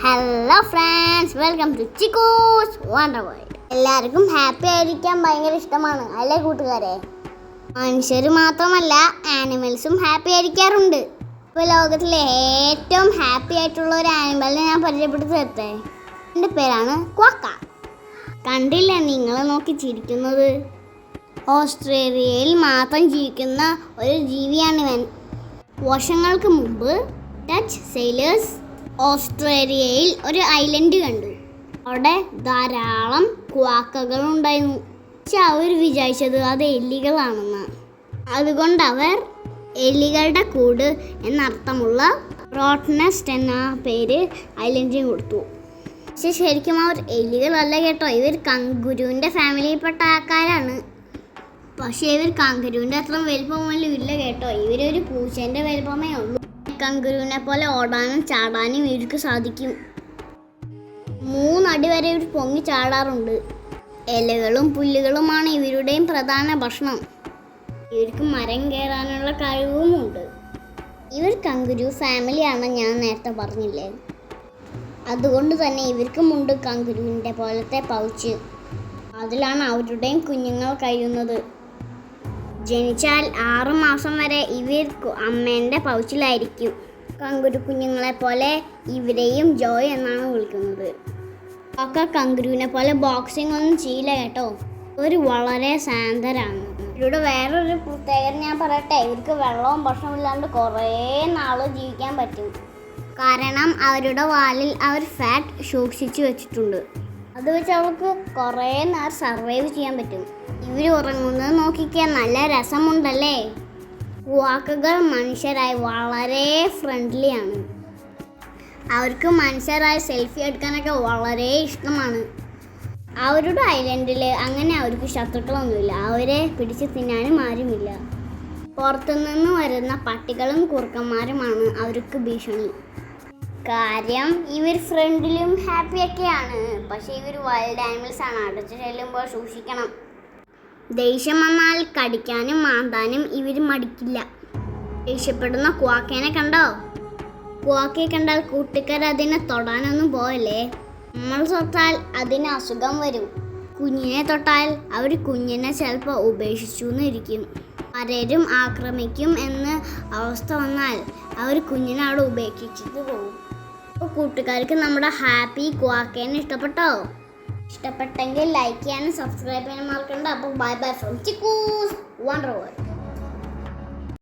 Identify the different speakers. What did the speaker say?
Speaker 1: Hello friends, welcome to Chikku's wonder world. എല്ലാവർക്കും happy ആയിരിക്കാൻ ഭയങ്കര ഇഷ്ടമാണ് അല്ലേ കൂട്ടുകാരെ? മനുഷ്യർ മാത്രമല്ല, ആനിമൽസും ഹാപ്പി ആയിരിക്കാറുണ്ട്. ഇപ്പോൾ ലോകത്തിലെ ഏറ്റവും ഹാപ്പി ആയിട്ടുള്ള ഒരു ആനിമലിനെ ഞാൻ പരിചയപ്പെടുത്തി തരട്ടെ. എൻ്റെ പേരാണ് ക്വാക്ക. കണ്ടില്ല നിങ്ങൾ നോക്കി ചിരിക്കുന്നത്? ഓസ്ട്രേലിയയിൽ മാത്രം ജീവിക്കുന്ന ഒരു ജീവിയാണിവൻ. വർഷങ്ങൾക്ക് മുമ്പ് ഡച്ച് സെയിലേഴ്സ് ഓസ്ട്രേലിയയിൽ ഒരു ഐലൻഡ് കണ്ടു. അവിടെ ധാരാളം ക്വാക്കകൾ ഉണ്ടായിരുന്നു. പക്ഷെ അവർ വിചാരിച്ചത് അത് എലികളാണെന്ന്. അതുകൊണ്ട് അവർ എലികളുടെ കൂട് എന്നർത്ഥമുള്ള റോട്ട് നെസ്റ്റ് എന്ന പേര് ഐലൻഡിന് കൊടുത്തു. പക്ഷെ ശരിക്കും അവർ എലികളല്ല കേട്ടോ, ഇവർ കങ്കുരുവിൻ്റെ ഫാമിലിയിൽപ്പെട്ട ആൾക്കാരാണ്. പക്ഷേ ഇവർ കങ്കുരുവിൻ്റെ അത്ര വലിപ്പമൊന്നും ഇല്ല കേട്ടോ, ഇവരൊരു പൂച്ചേൻ്റെ വലിപ്പമേ ഉള്ളൂ. കങ്കുരുവിനെ പോലെ ഓടാനും ചാടാനും ഇവർക്ക് സാധിക്കും. 3 അടി വരെ ഇവർ പൊങ്ങി ചാടാറുണ്ട്. ഇലകളും പുല്ലുകളുമാണ് ഇവരുടെയും പ്രധാന ഭക്ഷണം. ഇവർക്ക് മരം കയറാനുള്ള കഴിവുമുണ്ട്. ഇവർ കങ്കുരു ഫാമിലിയാണ്, ഞാൻ നേരത്തെ പറഞ്ഞില്ലേ. അതുകൊണ്ട് തന്നെ ഇവർക്കുമുണ്ട് കങ്കുരുവിൻ്റെ പോലത്തെ പൗച്ച്. അതിലാണ് അവരുടെയും കുഞ്ഞുങ്ങൾ കഴിയുന്നത്. ജനിച്ചാൽ 6 മാസം വരെ ഇവർ അമ്മേൻ്റെ പൗച്ചിലായിരിക്കും. കങ്കുരു കുഞ്ഞുങ്ങളെ പോലെ ഇവരെയും ജോയ് എന്നാണ് വിളിക്കുന്നത്. ഒക്കെ കങ്കുരുവിനെ പോലെ ബോക്സിംഗ് ഒന്നും ചെയ്യില്ല കേട്ടോ, ഇവർ വളരെ ശാന്തരാണ്. ഇവരുടെ വേറൊരു പ്രത്യേകത ഞാൻ പറയട്ടെ, ഇവർക്ക് വെള്ളവും ഭക്ഷണവും ഇല്ലാണ്ട് കുറേ നാൾ ജീവിക്കാൻ പറ്റും. കാരണം അവരുടെ വാലിൽ അവർ ഫാറ്റ് സൂക്ഷിച്ചു വെച്ചിട്ടുണ്ട്. അത് വെച്ച് അവർക്ക് കുറേ നേരം സർവൈവ് ചെയ്യാൻ പറ്റും. ഇവർ ഉറങ്ങുന്നത് നോക്കിക്കാൻ നല്ല രസമുണ്ടല്ലേ. ക്വാക്കകൾ മനുഷ്യരായി വളരെ ഫ്രണ്ട്ലിയാണ്. അവർക്ക് മനുഷ്യരായി സെൽഫി എടുക്കാനൊക്കെ വളരെ ഇഷ്ടമാണ്. അവരുടെ ഐലൻഡിൽ അങ്ങനെ അവർക്ക് ശത്രുക്കളൊന്നുമില്ല. അവരെ പിടിച്ച് തിന്നാനും ആരുമില്ല. പുറത്തുനിന്ന് വരുന്ന പട്ടികളും കുറുക്കന്മാരുമാണ് അവർക്ക് ഭീഷണി. കാര്യം ഇവർ ഫ്രണ്ടിലും ഹാപ്പിയൊക്കെയാണ്. പക്ഷേ ഇവർ വൈൽഡ് ആനിമൽസ് ആണ്, അടുത്ത് ചെല്ലുമ്പോൾ സൂക്ഷിക്കണം. ദേഷ്യം വന്നാൽ കടിക്കാനും മാന്താനും ഇവർ മടിക്കില്ല. ദേഷ്യപ്പെടുന്ന ക്വാക്കേനെ കണ്ടോ? ക്വാക്കയെ കണ്ടാൽ കൂട്ടുകാർ അതിനെ തൊടാനൊന്നും പോയല്ലേ. നമ്മൾ തൊട്ടാൽ അതിന് അസുഖം വരും. കുഞ്ഞിനെ തൊട്ടാൽ അവർ കുഞ്ഞിനെ ചിലപ്പോൾ ഉപേക്ഷിച്ചു എന്നിരിക്കും. പലരും ആക്രമിക്കും എന്ന് അവസ്ഥ വന്നാൽ അവർ കുഞ്ഞിനെ അവിടെ ഉപേക്ഷിച്ചിട്ട് പോകും. അപ്പോൾ കൂട്ടുകാർക്ക് നമ്മുടെ ഹാപ്പി ക്വാക്കേനെ ഇഷ്ടപ്പെട്ടോ? ഇഷ്ടപ്പെട്ടെങ്കിൽ ലൈക്ക് ചെയ്യാനും സബ്സ്ക്രൈബ് ചെയ്യാനും മറക്കണ്ട. അപ്പോൾ bye bye from Chikku's wonder world.